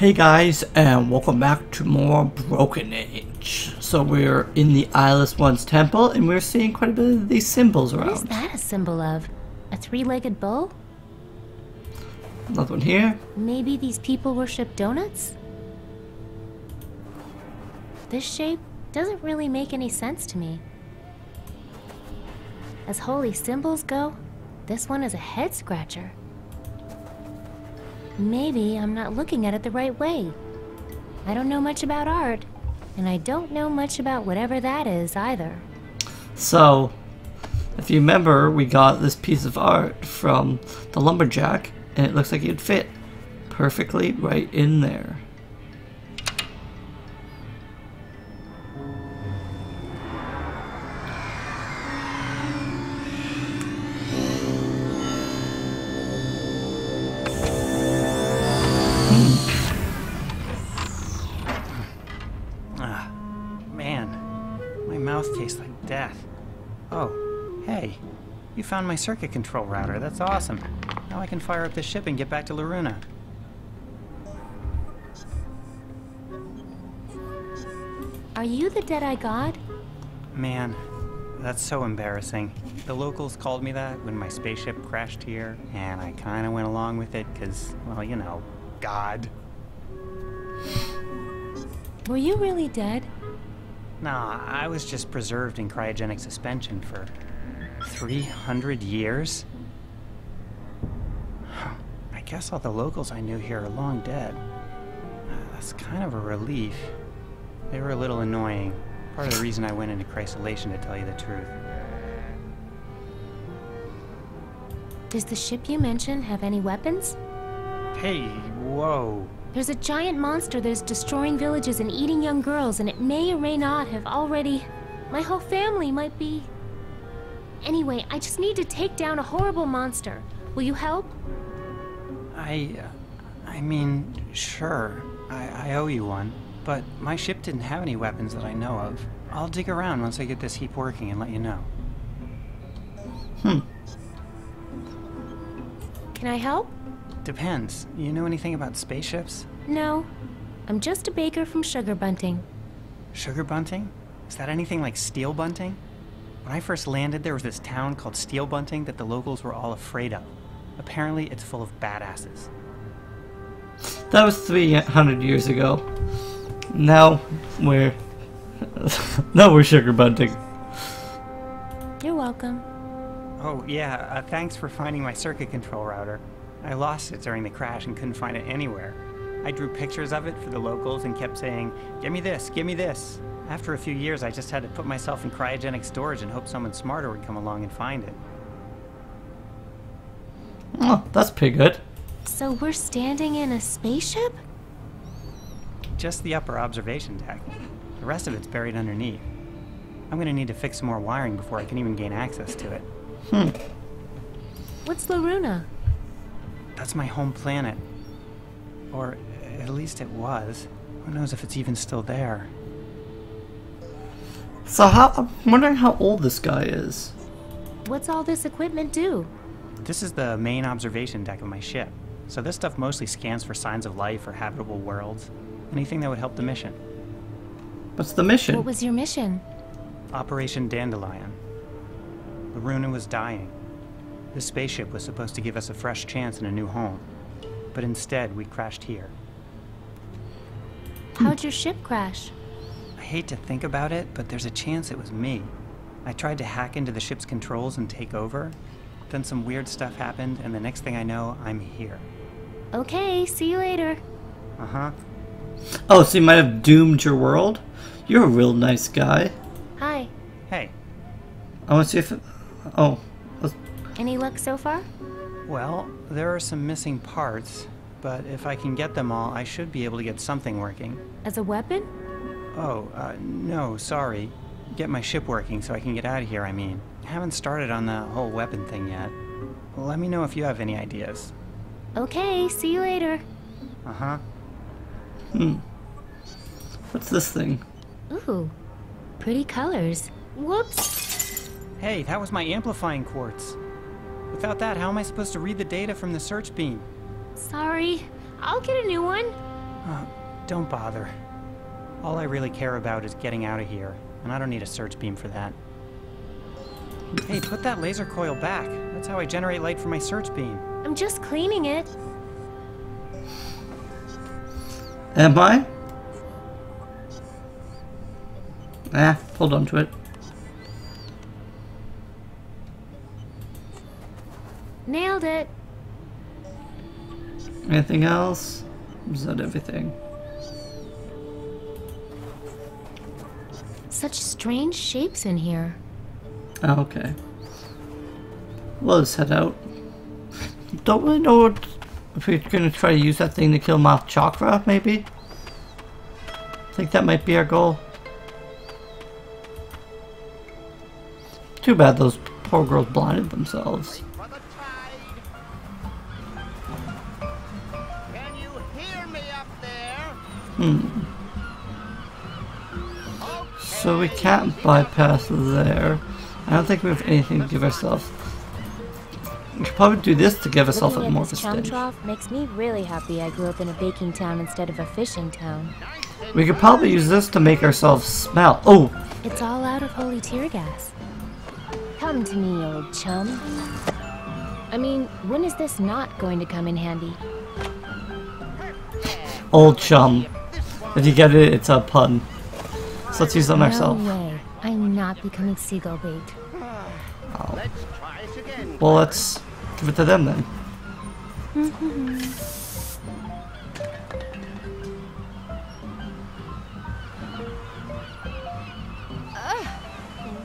Hey guys, and welcome back to more Broken Age. So we're in the Eyeless One's temple, and we're seeing quite a bit of these symbols around. What is that a symbol of? A three-legged bull? Another one here. Maybe these people worship donuts? This shape doesn't really make any sense to me. As holy symbols go, this one is a head-scratcher. Maybe I'm not looking at it the right way. I don't know much about art, and I don't know much about whatever that is either. So, if you remember, we got this piece of art from the lumberjack, and it looks like it'd fit perfectly right in there. Tastes like death. Oh, hey, you found my circuit control router. That's awesome. Now I can fire up the ship and get back to Loruna. Are you the Deadeye God? Man, that's so embarrassing. The locals called me that when my spaceship crashed here, and I kind of went along with it because, well, you know, God. Were you really dead? Nah, I was just preserved in cryogenic suspension for 300 years? I guess all the locals I knew here are long dead. That's kind of a relief. They were a little annoying. Part of the reason I went into crysolation, to tell you the truth. Does the ship you mentioned have any weapons? Hey, whoa. There's a giant monster that is destroying villages and eating young girls, and it may or may not have already... My whole family might be... Anyway, I just need to take down a horrible monster. Will you help? I mean, sure. I owe you one. But my ship didn't have any weapons that I know of. I'll dig around once I get this heap working and let you know. Can I help? Depends. You know anything about spaceships? No. I'm just a baker from Sugar Bunting. Sugar Bunting? Is that anything like Steel Bunting? When I first landed, there was this town called Steel Bunting that the locals were all afraid of. Apparently, it's full of badasses. That was 300 years ago. Now we're... now we're Sugar Bunting. You're welcome. Oh, yeah, thanks for finding my circuit control router. I lost it during the crash and couldn't find it anywhere. I drew pictures of it for the locals and kept saying, "Give me this, give me this." After a few years, I just had to put myself in cryogenic storage and hope someone smarter would come along and find it. Oh, that's pretty good. So we're standing in a spaceship? Just the upper observation deck. The rest of it's buried underneath. I'm gonna need to fix some more wiring before I can even gain access to it. What's Loruna? That's my home planet. Or at least it was. Who knows if it's even still there. So I'm wondering how old this guy is. What's all this equipment do? This is the main observation deck of my ship. So this stuff mostly scans for signs of life or habitable worlds. Anything that would help the mission. What's the mission? What was your mission? Operation Dandelion. Loruna was dying. This spaceship was supposed to give us a fresh chance and a new home. But instead, we crashed here. How'd your ship crash? I hate to think about it, but there's a chance it was me. I tried to hack into the ship's controls and take over. Then some weird stuff happened, and the next thing I know, I'm here. Okay, see you later. Uh-huh. Oh, so you might have doomed your world? You're a real nice guy. Hi. Hey. I want to see if... Oh. Any luck so far? Well, there are some missing parts, but if I can get them all, I should be able to get something working. As a weapon? Oh, no, sorry. Get my ship working so I can get out of here, I mean. I haven't started on the whole weapon thing yet. Let me know if you have any ideas. Okay, see you later. Uh-huh. What's this thing? Ooh, pretty colors. Whoops. Hey, that was my amplifying quartz. Without that, how am I supposed to read the data from the search beam? Sorry. I'll get a new one. Don't bother. All I really care about is getting out of here, and I don't need a search beam for that. Hey, put that laser coil back. That's how I generate light for my search beam. I'm just cleaning it. Am I? Hold on to it. Nailed it. Anything else? Is that everything? Such strange shapes in here. Oh, okay. Well, let's head out. Don't really know if we're gonna try to use that thing to kill Moth Chakra, maybe? I think that might be our goal. Too bad those poor girls blinded themselves. Can you hear me up there? So we can't bypass there. I don't think we have anything to give ourselves. We should probably do this to give ourselves Looking more at of a this chum stage. trough makes me really happy I grew up in a baking town instead of a fishing town. We could probably use this to make ourselves smell. Oh! It's all out of holy tear gas. Come to me, old chum. I mean, when is this not going to come in handy? Old chum. If you get it, it's a pun. So let's use it on ourselves. No way. I'm not becoming seagull bait. Oh. Let's try it again. Well, let's give it to them then.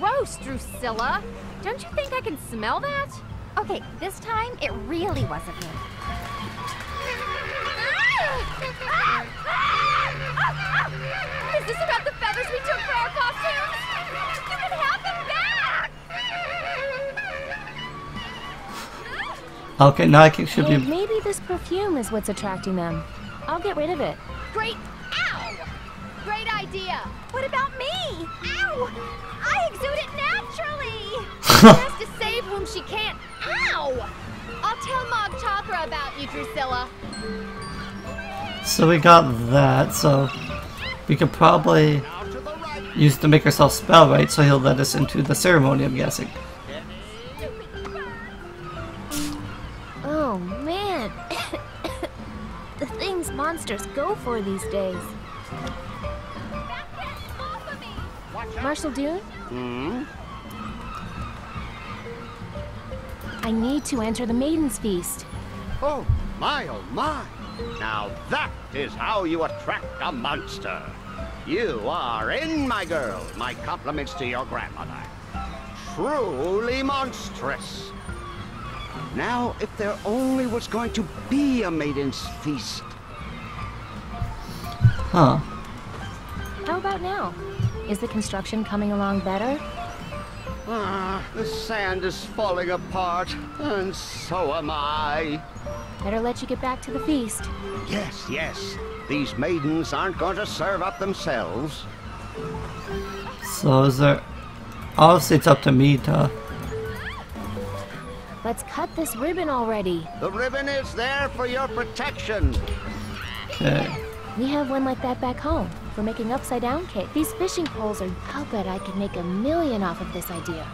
Gross, Drusilla. Don't you think I can smell that? Okay, this time it really wasn't me. Is this about the feathers we took for our costumes? You can have them back! Okay, now I think should Hey, be. maybe this perfume is what's attracting them. I'll get rid of it. Great. Ow! Great idea. What about me? Ow! I exude it naturally. She has to save whom she can't. Ow! I'll tell Mog Chakra about you, Drusilla. So we got that, so we could probably use it to make ourselves spell, right? So he'll let us into the ceremony, I'm guessing. Oh, man. The things monsters go for these days. Off of me. Marshal Dune? I need to enter the Maiden's Feast. Oh my! Now that is how you attract a monster. You are in, my girl. My compliments to your grandmother. Truly monstrous. Now, if there only was going to be a Maiden's Feast. Huh. How about now? Is the construction coming along better? The sand is falling apart, and so am I. Better let you get back to the feast. Yes. These maidens aren't going to serve up themselves. So is there... Obviously it's up to me to... Let's cut this ribbon already. The ribbon is there for your protection. Okay. We have one like that back home for making upside down cake. These fishing poles are... I'll bet I could make $1 million off of this idea.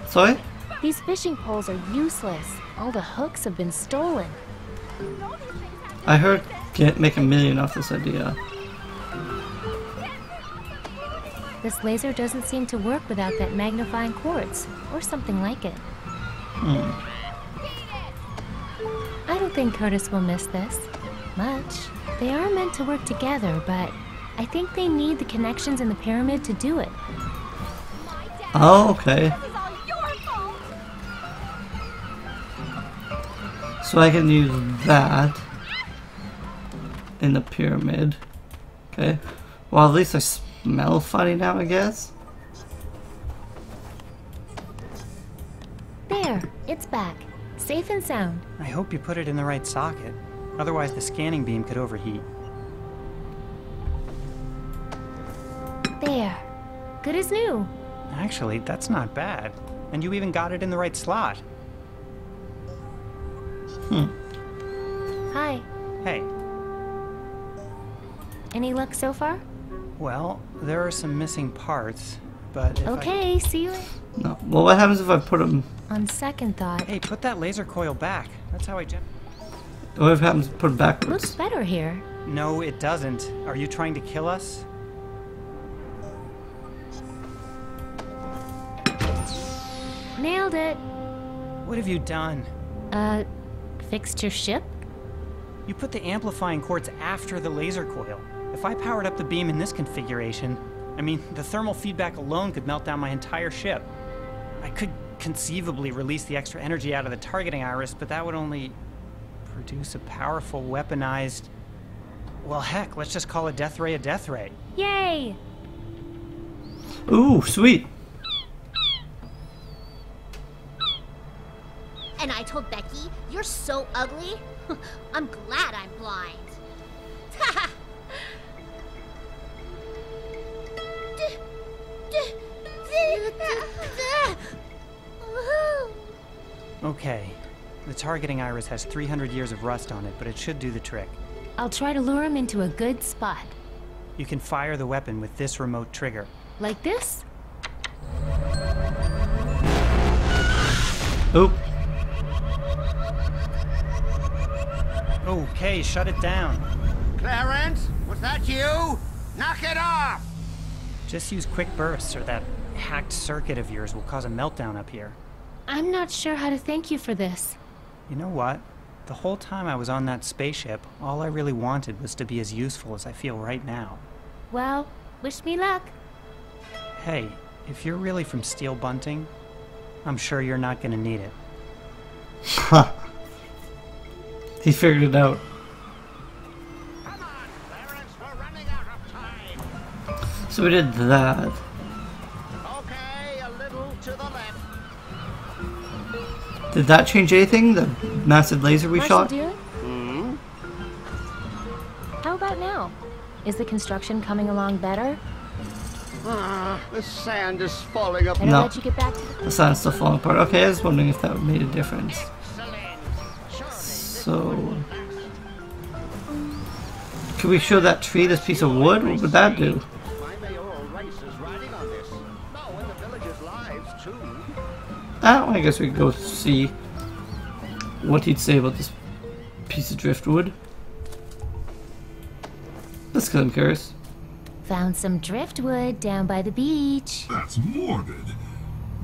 Sorry? These fishing poles are useless. All the hooks have been stolen. I heard make $1 million off this idea. This laser doesn't seem to work without that magnifying quartz, or something like it. I don't think Curtis will miss this much. They are meant to work together, but I think they need the connections in the pyramid to do it. Oh, okay. This is all your fault. So I can use that in the pyramid. Okay. Well, at least I smell funny now, I guess. There, it's back. Safe and sound. I hope you put it in the right socket. Otherwise, the scanning beam could overheat. There. Good as new. Actually, that's not bad. And you even got it in the right slot. Hi. Hey, Any luck so far? Well, there are some missing parts, but if Okay, see you later. No. Well, what happens if I put them... On second thought, Hey, put that laser coil back. That's how I What happens if I put them backwards? looks better here. No, it doesn't. Are you trying to kill us? Nailed it. What have you done? Fixed your ship? You put the amplifying quartz after the laser coil. If I powered up the beam in this configuration, I mean, the thermal feedback alone could melt down my entire ship. I could conceivably release the extra energy out of the targeting iris, but that would only produce a powerful weaponized... Well, heck, let's just call a death ray a death ray. Yay! Ooh, sweet. And I told Becky, you're so ugly. I'm glad I'm blind. Okay, the targeting iris has 300 years of rust on it, but it should do the trick. I'll try to lure him into a good spot. You can fire the weapon with this remote trigger. Like this? Oop. Okay, shut it down. Clarence, was that you? Knock it off! Just use quick bursts, or that hacked circuit of yours will cause a meltdown up here. I'm not sure how to thank you for this. You know what? The whole time I was on that spaceship, all I really wanted was to be as useful as I feel right now. Well, wish me luck. Hey, if you're really from Steel Bunting, I'm sure you're not gonna need it. He figured it out. Come on, Clarence, we're running out of time. So we did that. Okay, a little to the left. Did that change anything? The massive laser we Marshal shot? Dew? Hmm? How about now? Is the construction coming along better? Ah, the sand is falling apart. Better No. let you get back to the... The sign's still falling apart. Okay, I was wondering if that made a difference. Excellent. So... Could we show that tree this piece of wood? What would that do? My mayoral race is riding on this. No, and the villagers' lives, too. I guess we could go see what he'd say about this piece of driftwood. Let's get him curious. Found some driftwood down by the beach. That's morbid.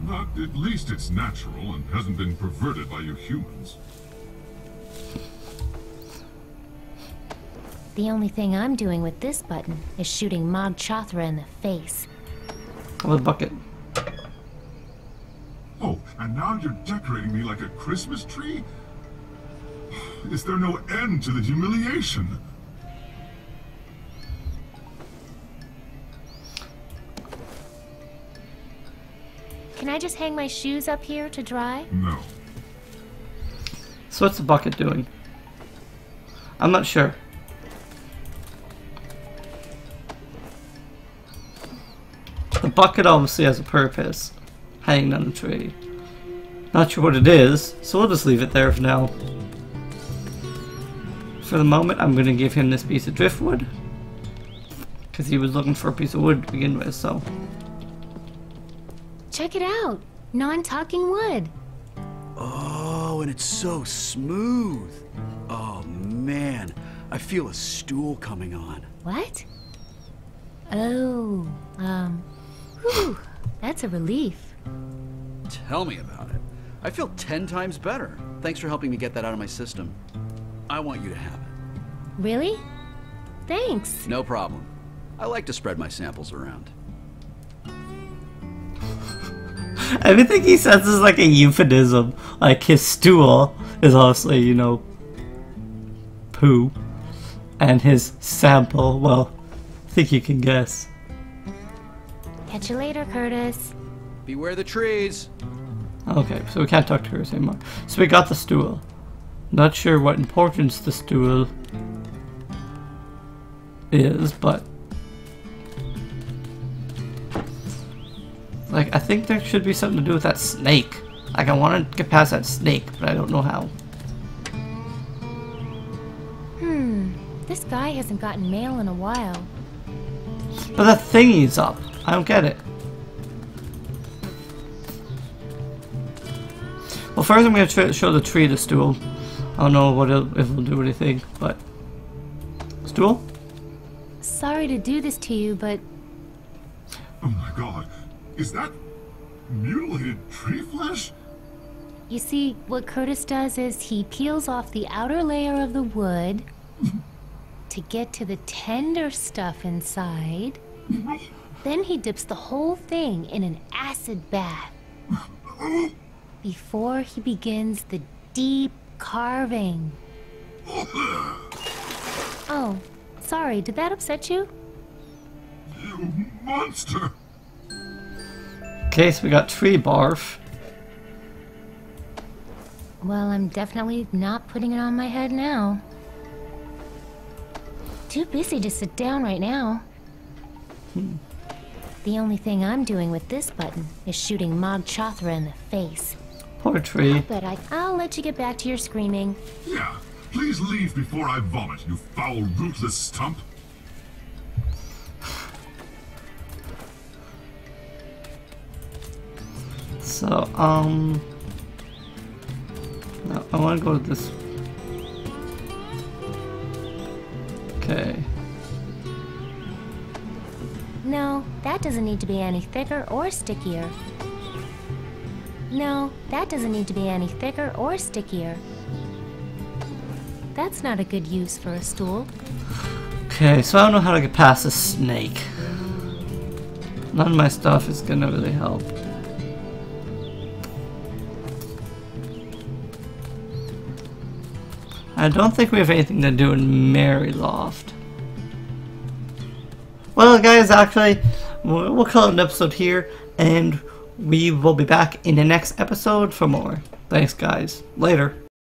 But at least it's natural and hasn't been perverted by you humans. The only thing I'm doing with this button is shooting Mog Chothra in the face. With a bucket. Oh, and now you're decorating me like a Christmas tree? Is there no end to the humiliation? Can I just hang my shoes up here to dry? No. So what's the bucket doing? I'm not sure. The bucket obviously has a purpose. Hanging on a tree. Not sure what it is, so we'll just leave it there for now. For the moment, I'm going to give him this piece of driftwood. Because he was looking for a piece of wood to begin with, so... Check it out! Non-talking wood. Oh, and it's so smooth. Oh, man. I feel a stool coming on. What? Oh, whew, that's a relief. Tell me about it. I feel 10 times better. Thanks for helping me get that out of my system. I want you to have it. Really? Thanks. No problem. I like to spread my samples around. Everything he says is like a euphemism. Like his stool is obviously, you know, poo. And his sample, well, I think you can guess. Catch you later, Curtis. Beware the trees. Okay, so we can't talk to her anymore. So we got the stool. Not sure what importance the stool is, but... Like, I think there should be something to do with that snake. Like, I want to get past that snake, but I don't know how. This guy hasn't gotten mail in a while. But the thingy's up. I don't get it. Well, first I'm going to show the tree the stool. I don't know what if it'll do anything, but... Stool? Sorry to do this to you, but... Oh my god. Is that mutilated tree flesh? You see, what Curtis does is he peels off the outer layer of the wood to get to the tender stuff inside. Then he dips the whole thing in an acid bath before he begins the deep carving. Oh, sorry, did that upset you? You monster! Okay, so we got tree barf. Well, I'm definitely not putting it on my head now. Too busy to sit down right now. The only thing I'm doing with this button is shooting Mog Chothra in the face. Poor tree. But I'll let you get back to your screaming. Yeah, please leave before I vomit, you foul, rootless stump. So, no, I want to go to this. Okay. No, that doesn't need to be any thicker or stickier. No, that doesn't need to be any thicker or stickier. That's not a good use for a stool. Okay, so I don't know how to get past this snake. None of my stuff is gonna really help. I don't think we have anything to do in Mary Loft. Well, guys, actually, we'll call it an episode here, and we will be back in the next episode for more. Thanks, guys. Later.